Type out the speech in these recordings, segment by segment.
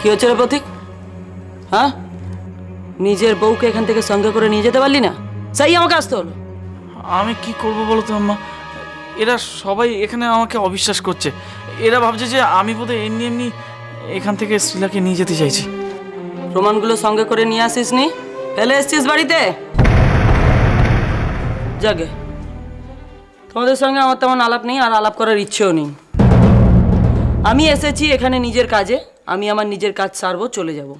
কি হচ্ছে রে প্রতীক? হ্যাঁ, নিজের বউকে এখান থেকে সঙ্গে করে নিয়ে যেতে পারলি না? সেই আমাকে আসতে হলো। আমি কি করব বলো তো আম্মা, এরা সবাই এখানে আমাকে অবিশ্বাস করছে। এরা ভাবছে যে আমি বোধহয় এমনি এমনি এখান থেকে শ্রীলাকে নিয়ে যেতে চাইছি। প্রমাণগুলো সঙ্গে করে নিয়ে আসিস নি, ফেলে এসছিস বাড়িতে। জাগে, তোমাদের সঙ্গে আমার তেমন আলাপ নেই, আর আলাপ করার ইচ্ছেও নেই। আমি এসেছি এখানে নিজের কাজে, আমি আমার নিজের কাজ সারবো, চলে যাব।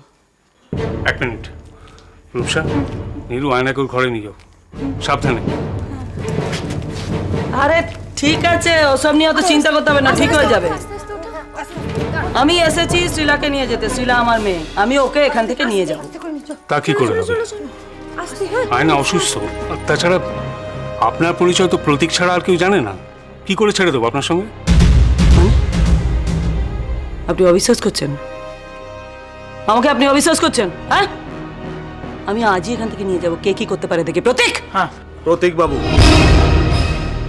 এক মিনিট রূপসা, নীরু আয়নাকুর ঘরে নিয়ে যাও, সাবধানে। আরে ঠিক আছে, ওসব নিয়ে অত চিন্তা করতে হবে না, ঠিক হয়ে যাবে। আমি এসেছি শ্রীলাকে নিয়ে যেতে, শ্রীলা আমার মেয়ে, আমি ওকে এখান থেকে নিয়ে যাব। তা কি করে হবে? আয়না অসুস্থ, আর তাছাড়া আপনার পরিচয় তো প্রতীক ছাড়া আর কেউ জানে না। কি করে ছেড়ে দেবো আপনার সঙ্গে? মানে আপনি অবিশ্বাস করছেন আমাকে? আপনি অবিশ্বাস করছেন? হ্যাঁ, আমি আজই এখান থেকে নিয়ে যাব, কে কি করতে পারে দেখি। প্রতীক! হ্যাঁ প্রতীক বাবু,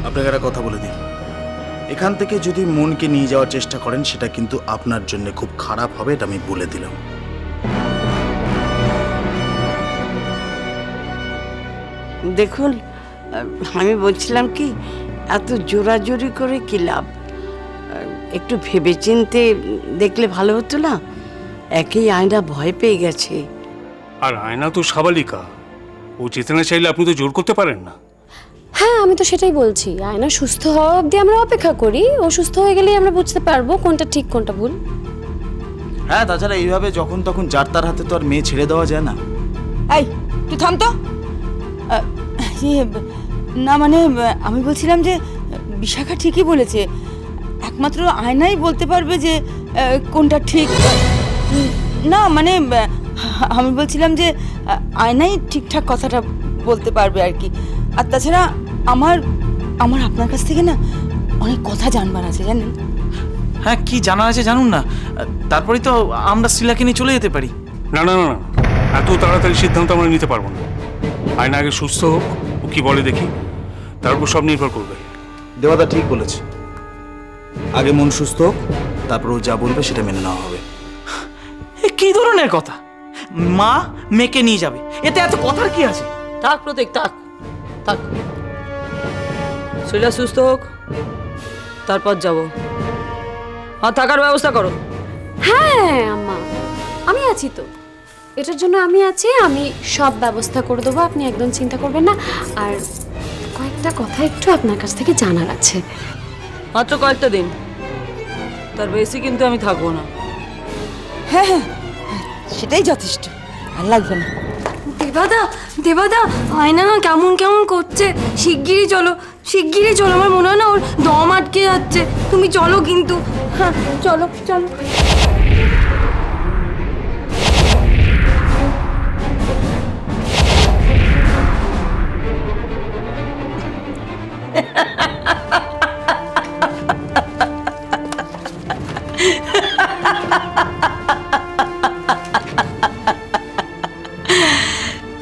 আপনাকে একটা কথা বলে দিই, এখান থেকে যদি মনকে নিয়ে যাওয়ার চেষ্টা করেন সেটা কিন্তু আপনার জন্য খুব খারাপ হবে, এটা আমি বলে দিলাম। দেখুন, আমি বলছিলাম কি, এত জোরাজোরি করে কি লাভ? একটু ভেবেচিন্তে দেখলে ভালো হতো না? একেই আয়না ভয় পেয়ে গেছে। আর আয়না তো সাবালিকা, ও যেতে না চাইলে আপনি তো জোর করতে পারেন না। হ্যাঁ, আমি তো সেটাই বলছি, আয়না সুস্থ হওয়া অবধি আমরা অপেক্ষা করি। ও সুস্থ হয়ে গেলেই আমরা বুঝতে পারবো কোনটা ঠিক কোনটা ভুল। হ্যাঁ, তাছাড়া এইভাবে যখন তখন যার তার হাতে তো আর মেয়ে ছেড়ে দেওয়া যায় না। এই তুই থাম তো। না মানে আমি বলছিলাম যে বিশাখা ঠিকই বলেছে, একমাত্র আয়নাই বলতে পারবে যে কোনটা ঠিক। না মানে আমি বলছিলাম যে আয়নাই ঠিকঠাক কথাটা বলতে পারবে আর কি। আর তাছাড়া আমার আমার আপনার কাছ থেকে না অনেক কথা জানবার আছে, জানেন? হ্যাঁ, কি জানা আছে জানুন না, তারপরেই তো আমরা শ্রীলাকে নিয়ে চলে যেতে পারি। না না না না, এত তাড়াতাড়ি সিদ্ধান্ত আমরা নিতে পারবো না। আয়না আগে সুস্থ হোক, ও কি বলে দেখি, তার উপর সব নির্ভর করবে। দেওয়াদা ঠিক বলেছে, আগে মন সুস্থ হোক, তারপর ও যা বলবে সেটা মেনে নেওয়া হবে। এ কি ধরনের কথা? মা মেয়েকে নিয়ে যাবে, এতে এত কথার কি আছে? থাক প্রতীক, থাক থাক, শ্রীলা সুস্থ হোক, তারপর যাব। আর থাকার ব্যবস্থা করো। হ্যাঁ আম্মা, আমি আছি তো, এটার জন্য আমি আছি। আমি সব ব্যবস্থা করে দেবো, আপনি একদম চিন্তা করবেন না। আর কয়েকটা কথা একটু আপনার কাছ থেকে জানার আছে। মাত্র কয়েকটা দিন, তার বেশি কিন্তু আমি থাকবো না। হ্যাঁ হ্যাঁ, সেটাই যথেষ্ট, আর লাগবে না। দেবাদা, দেবাদা, আয়না না কেমন কেমন করছে। শিগগিরই চলো, শিগগিরই চলো, আমার মনে হয় না ওর দম আটকে যাচ্ছে। তুমি চলো কিন্তু, হ্যাঁ চলো চলো।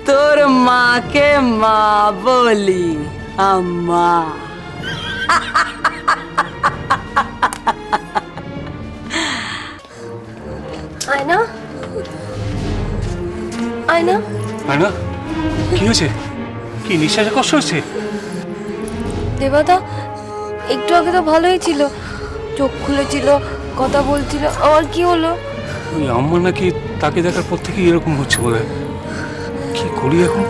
তোর মাকে মা বলি, আম্মা। আয়না, আয়না, আয়না, কি হয়েছে? কি নিঃশ্বাসে কষ্ট হচ্ছে? দেবাদা একটু আগে তো ভালোই ছিল, চোখ খুলেছিল, কথা বলছিল, আর কি হলো? ওই আম্মা নাকি তাকে দেখার পর থেকে এরকম হচ্ছে বলে। কি করি এখন?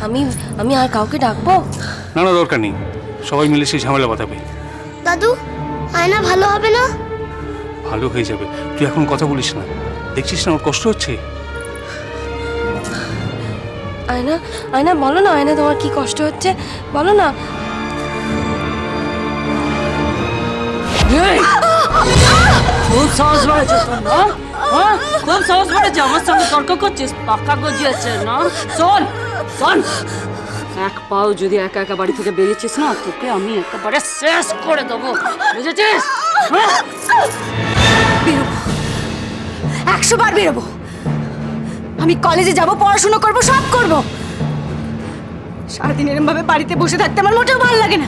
আমি আমি আর কাউকে ডাকবো? না না, দরকার নেই, সবাই মিলে সেই ঝামেলা বাঁধাবে। দাদু, আয়না ভালো হবে না? ভালো হয়ে যাবে, তুই এখন কথা বলিস না, দেখছিস না ওর কষ্ট হচ্ছে। আয়না, আয়না বলো না, আয়না তোমার কি কষ্ট হচ্ছে বলো না। খুব সাহস বেড়েছে তোর না? হ্যাঁ, খুব সাহস বেড়েছে, আমার সঙ্গে তর্ক করছিস, পাক্কা গজিয়েছে না? শোন শোন, এক পাও যদি একা একা বাড়ি থেকে বেরিয়েছিস না, তোকে আমি একেবারে শেষ করে দেবো, বুঝেছিস? হ্যাঁ? বেরোবো, 100 বার বেরোবো। আমি কলেজে যাব, পড়াশোনা করব, সব করব। সারাদিন এরম ভাবে বাড়িতে বসে থাকতে আমার মোটেও ভালো লাগে না।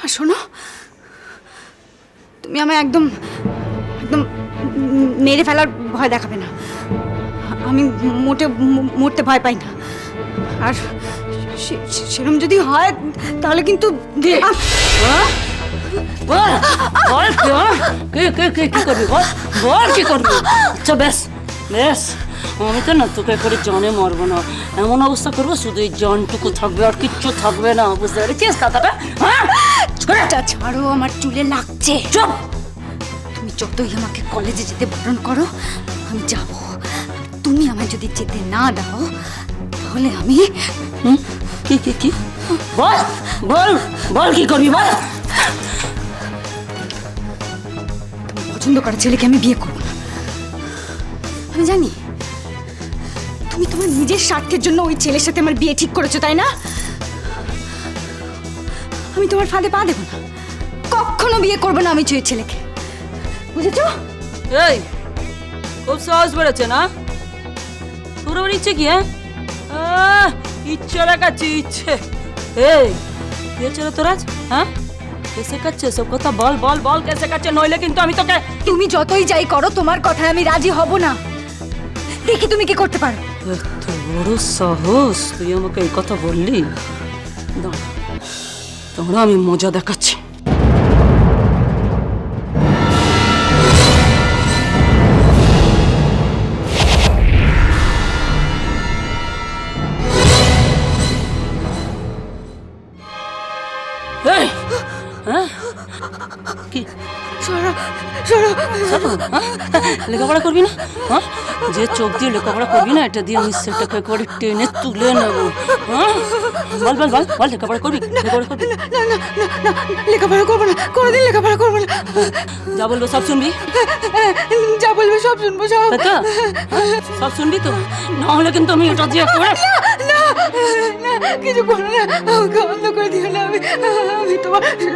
আর শোনো, তুমি আমায় একদম একদম মেরে ফেলার ভয় দেখাবে না। আমি মরতে ভয় পাই না। আর সেরকম যদি হয় তাহলে কিন্তু বল বল কি করবি বল বল কি করবি? আচ্ছা বেশ বেশ, আমি তো না তোকে করে জানে মারবো না, এমন অবস্থা করবো শুধু এই জানটুকু থাকবে আর কিচ্ছু থাকবে না, বুঝতে পেরেছিস কথাটা? হ্যাঁ ছাড়ো, আমার চুলে লাগছে। চুপ! তুমি যতই আমাকে কলেজে যেতে বারণ করো আমি যাব। তুমি আমায় যদি যেতে না দাও তাহলে আমি কি বল বল বল কি করবি বল? পছন্দ করা ছেলেকে আমি বিয়ে করব না। আমি জানি তুমি তোমার নিজের স্বার্থের জন্য ওই ছেলের সাথে আমার বিয়ে ঠিক করেছো, তাই না? আমি তোমার ফাঁদে পা দেবো না, কখনো বিয়ে করবো না আমি ওই ছেলেকে, বুঝেছো? এই খুব সাহস বেড়েছে না তোর? আবার ইচ্ছে কি? হ্যাঁ ইচ্ছে দেখাচ্ছি ইচ্ছে। এই কে ছিল তোর আজ? হ্যাঁ কেসে কাটছে সব কথা বল বল বল, কেসে কাটছে, নইলে কিন্তু আমি তোকে। তুমি যতই যাই করো তোমার কথায় আমি রাজি হব না। দেখি তুমি কি করতে পারো। এত বড় সাহস, তুই আমাকে এই কথা বললি? তোমরা আমি মজা দেখাচ্ছি। কি লেখাপড়া করবি না? হ্যাঁ যে চোখ দিয়ে লেখাপড়া করবি না, এটা দিয়ে আমি সেটাকে একবারে টেনে তুলে নেবো। হ্যাঁ বল বল বল বল, লেখাপড়া করবি? লেখাপড়া করবি? লেখাপড়া করবো না, কোনোদিন লেখাপড়া করবো না। যা বলবো সব শুনবি? যা বলবে সব শুনবো, সব। সব শুনবি তো? না হলে কিন্তু আমি এটা দিয়ে করে কিছু করো না, আমাকে বন্ধ করে দিও না। আমি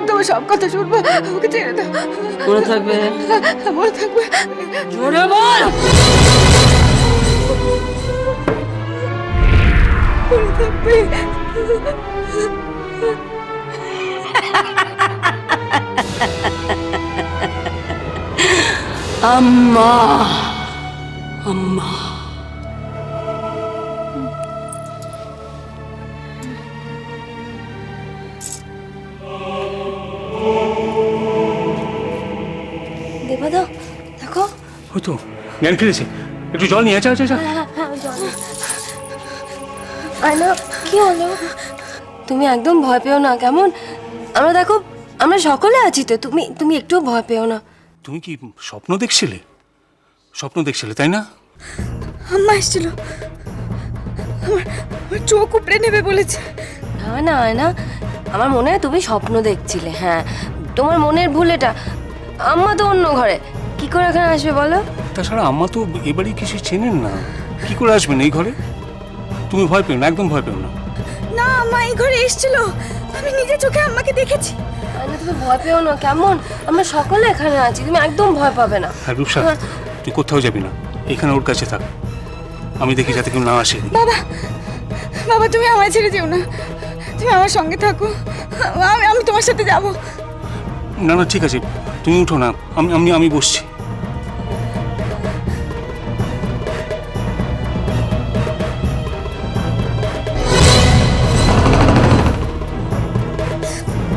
তোমার সব কথা শুনবো, আমাকে ছেড়ে দাও। মনে থাকবে? মনে থাকবে। জোরে বল। মনে থাকবে। আম্মা আম্মা দেবাদা দেখো। হয়তো জ্ঞান ফিরেছে, একটু জল নিয়ে আচ্ছা আচ্ছা। আয়না কি হলো? তুমি একদম ভয় পেও না কেমন? আমরা দেখো আমরা সকলে আছি তো, তুমি একটু ভয় পেও না। তুমি কি স্বপ্ন দেখছিলে? স্বপ্ন দেখছিলে তাই না? আম্মা এসেছিল, আমার চোখ উপড়ে নেবে বলেছে। না না আয়না, আমার মনে হয় তুমি স্বপ্ন দেখছিলে। হ্যাঁ তোমার মনের ভুল এটা। আম্মা তো অন্য ঘরে, কি করে এখানে আসবে বলো? তাছাড়া আম্মা তো এবারে কিছু চেনেন না, কি করে আসবেন এই ঘরে? তুমি ভয় পেও না, একদম ভয় পেও না। না আম্মা এই ঘরে এসেছিল, আমি নিজে চোখে আম্মাকে দেখেছি। আয়না তুমি ভয় পেও না কেমন? আমরা সকলে এখানে আছি, তুমি একদম ভয় পাবে না। হ্যাঁ রূপসা, তুই কোথাও যাবি না, এখানে ওর কাছে থাক, আমি দেখি যাতে কেউ না আসে। বাবা বাবা তুমি আমায় ছেড়ে যেও না, তুমি আমার সঙ্গে থাকো, আমি তোমার সাথে যাব। না না ঠিক আছে, তুমি উঠো না, আমি বসছি।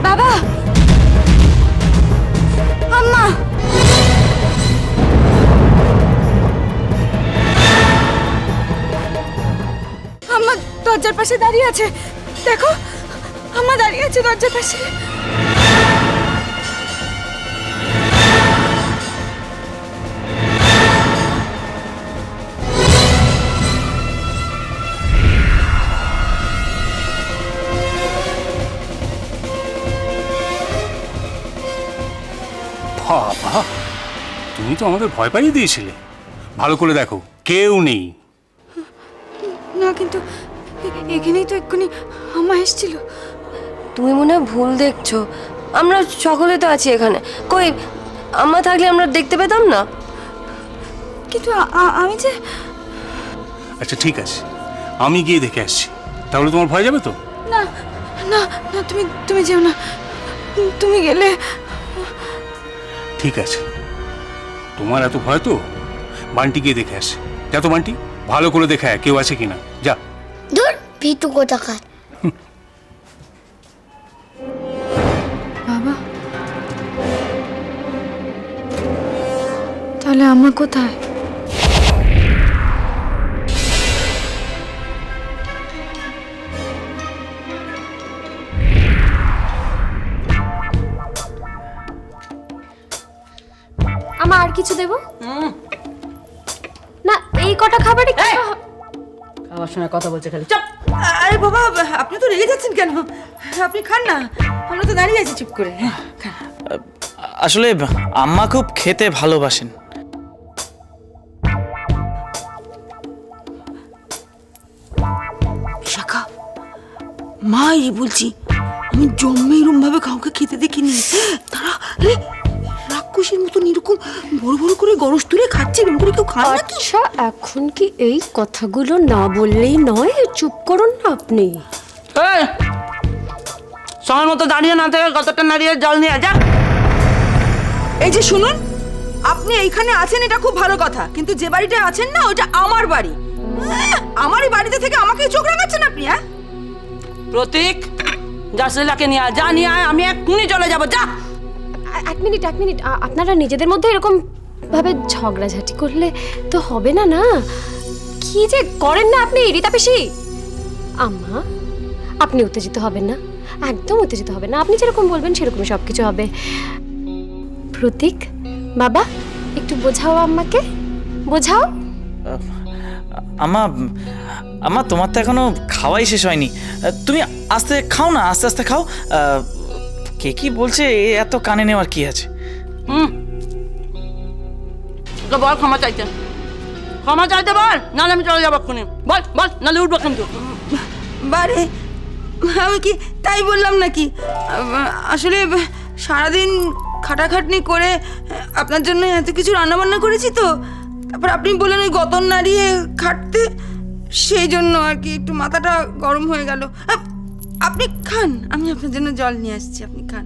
বাবা আম্মা আম্মা দরজার পাশে দাঁড়িয়ে আছে, দেখো আম্মা দাঁড়িয়ে আছে দরজার পাশে। বাবা, তুমি তো আমাদের ভয় পাইয়ে দিয়েছিলে। ভালো করে দেখো, কেউ নেই। না কিন্তু এখানেই তো এক্ষুনি আম্মা এসেছিল। তুমি মনে হয় ভুল দেখছো, আমরা সকলে তো আছি এখানে। কই আম্মা থাকলে আমরা দেখতে পেতাম না? কিন্তু আমি যে। আচ্ছা ঠিক আছে, আমি গিয়ে দেখে আসছি, তাহলে তোমার ভয় যাবে তো? না না না, তুমি যেও না, তুমি গেলে। ঠিক আছে, তোমার এত ভয় তো বান্টিকে দেখে আসে। যা তো বান্টি, ভালো করে দেখে আয় কেউ আছে কিনা। যা। দূর ভিতু কোথাকার। বাবা, তাহলে আম্মা কোথায়? আমার আর কিছু দেবো না? এই কটা খাবারই খাওয়ার সময় কথা বলছে খালি। চুপ। আরে বাবা, আপনি তো রেগে যাচ্ছেন কেন? আপনি খান না, আমরা তো দাঁড়িয়ে আছি চুপ করে। হ্যাঁ, খান। আসলে আম্মা খুব খেতে ভালোবাসেন। শাখা, মা এই বলছি, আমি জন্মে এরম ভাবে কাউকে খেতে দেখিনি। তারা রাক্ষসের মতন এরকম বড় বড় করে গরস তুলে খাচ্ছে, এরকম করে কেউ খায় নাকি? আচ্ছা, এখন কি এই কথাগুলো না বললেই নয়? চুপ করুন না আপনি। সময় মতো দাঁড়িয়ে না থেকে কতটা নাড়িয়ে জল নিয়ে যা। এই যে শুনুন, আপনি এইখানে আছেন এটা খুব ভালো কথা, কিন্তু যে বাড়িতে আছেন না ওটা আমার বাড়ি। আমারই বাড়িতে থেকে আমাকে চোখ রাঙাচ্ছেন আপনি। হ্যাঁ প্রতীক, যা শিলাকে নিয়ে আয়, যা নিয়ে আয়, আমি এক্ষুনি চলে যাবো। যা। এক মিনিট, আপনারা নিজেদের মধ্যে এরকম ভাবে ঝগড়াঝাটি করলে তো হবে না। না, কি যে করেন না আপনি রীতা পিসি। আম্মা, আপনি উত্তেজিত হবেন না, একদম উত্তেজিত হবেন না। আপনি যেরকম বলবেন সেরকমই সবকিছু হবে। প্রতীক বাবা, একটু বোঝাও আম্মাকে, বোঝাও। আম্মা তোমার তো এখনো খাওয়াই শেষ হয়নি। তুমি আস্তে খাও না, আস্তে আস্তে খাও। কে কি বলছে এত কানে নেওয়ার কি আছে? তো বল ক্ষমা চাইতে, ক্ষমা চাইতে বল, নাহলে আমি চলে যাবো এক্ষুনি। বল বল, নাহলে উঠবো কিন্তু। বারে, আমি কি তাই বললাম নাকি? আসলে সারাদিন খাটাখাটনি করে আপনার জন্য এত কিছু রান্নাবান্না করেছি তো, তারপর আপনি বললেন ওই গতন নাড়িয়ে খাটতে, সেই জন্য আর কি একটু মাথাটা গরম হয়ে গেল। আপনি খান, আমি আপনার জন্য জল নিয়ে আসছি, আপনি খান।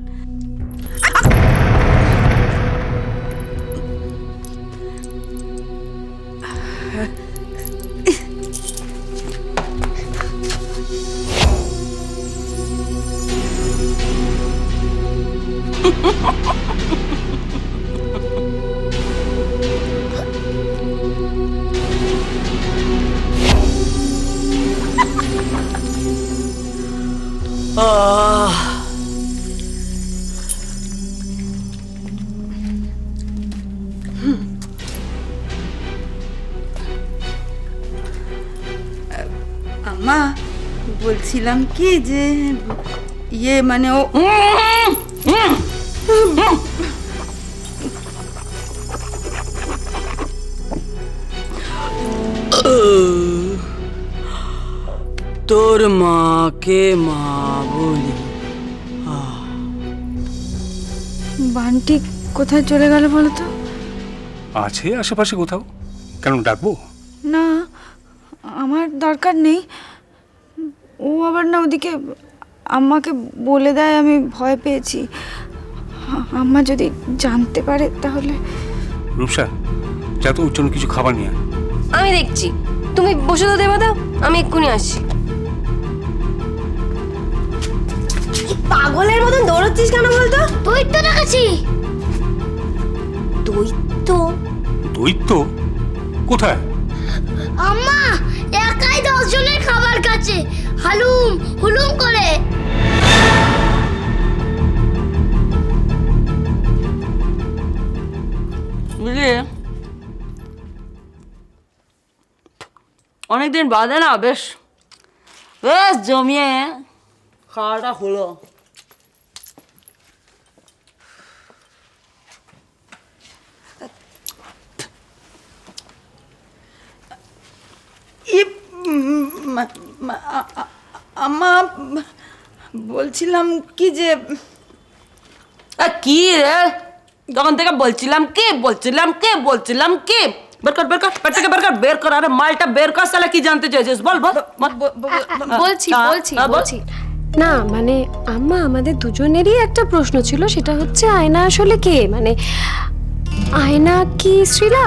আম্মা, বলছিলাম কি যে ইয়ে মানে ও তোর মাকে মা বলি। বান্টি কোথায় চলে গেল বলো তো? আছে আশেপাশে কোথাও। কেন ডাকবো? না, আমার দরকার নেই। ও আবার না ওদিকে আম্মাকে বলে দেয়, আমি ভয় পেয়েছি। আম্মা যদি জানতে পারে তাহলে। রূপসা, যা তো ওর জন্য কিছু খাবার নিয়ে আয়। আমি দেখছি, তুমি বসে তো দেবা, দাও আমি এক্ষুনি আসছি। পাগলের মতন দৌড়াচ্ছিস কেন বলতো? দৈত্য দেখাচ্ছি। দৈত্য? দৈত্য কোথায়? আম্মা একাই 10 জনের খাবার খাচ্ছে, হালুম হুলুম করে। বুঝলি, অনেকদিন বাদে না বেশ বেশ জমিয়ে খাওয়াটা হলো। আম্মা, বলছিলাম কি যে কি রে, তখন থেকে বলছিলাম কি বের কর পেট থেকে বের কর। আরে মালটা বের কর, শালা কি জানতে চাইছিস? বল বল। বলছি না, মানে আম্মা, আমাদের দুজনেরই একটা প্রশ্ন ছিল, সেটা হচ্ছে আয়না আসলে কে? মানে আয়না কি শ্রীলা?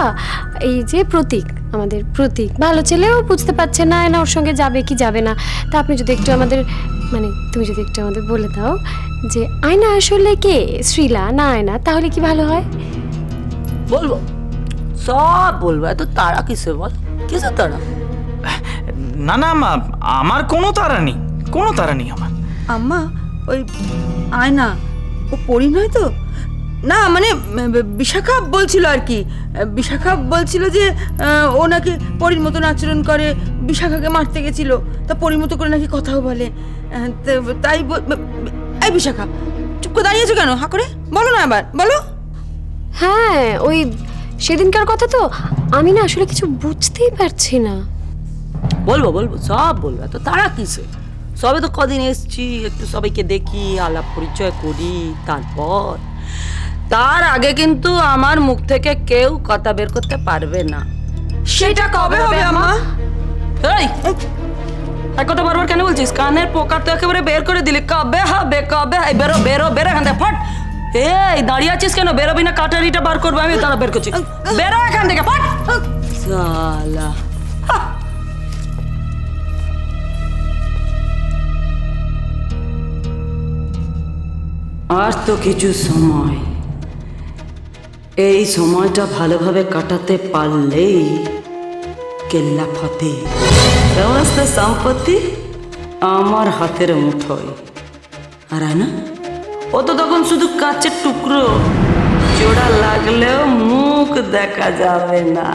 এই যে প্রতীক, আমাদের প্রতীক ভালো ছেলেও বুঝতে পারছে না আয়না ওর সঙ্গে যাবে কি যাবে না। তা আপনি যদি একটু আমাদের মানে তুমি যদি একটু আমাদের বলে দাও যে আয়না আসলে কে, শ্রীলা না আয়না, তাহলে কি ভালো হয়? বলবো, সব বলবো। এত তারা কিসে বল, কিসে তারা? না না আম্মা, আমার কোনো তাড়া নেই, কোনো তাড়া নেই আমার। আম্মা ওই আয়না ও পরি নয় তো? না মানে বিশাখা বলছিল আর কি, বিশাখা বলছিল যে ও নাকি পরীর মতন আচরণ করে, বিশাখাকে মারতে গেছিল, তা পরীর মতো করে নাকি কথাও বলে। তাই এই বিশাখা চুপ করে দাঁড়িয়েছো কেন? হা করে বলো না, আবার বলো। হ্যাঁ ওই সেদিনকার কথা তো, আমি না আসলে কিছু বুঝতেই পারছি না। বলবো বলবো, সব বলবো। এত তারা কিসে? সবে তো কদিন এসছি, একটু সবাইকে দেখি, আলাপ পরিচয় করি, তারপর তার আগে কিন্তু আমার মুখ থেকে কেউ কথা বের করতে পারবে না। সেটা কবে হবে আম্মা? এই এক কথা বারবার কেন বলছিস? কানের পোকা তো একেবারে বের করে দিলি। কবে হবে, কবে? এই বেরো বেরো বেরো এখান থেকে, ফট! এই দাঁড়িয়ে আছিস কেন? বেরোবি না? কাটারিটা বার করবো আমি, তারা বের করছি। বেরো এখান থেকে, ফট! শালা আর তো কিছু সময়, এই সময়টা ভালোভাবে কাটাতে পারলেই কেল্লা ফতে। সমস্ত সম্পত্তি আমার হাতের মুঠোয়। আর না, ও তো তখন শুধু কাচের টুকরো, জোড়া লাগলেও মুখ দেখা যাবে না।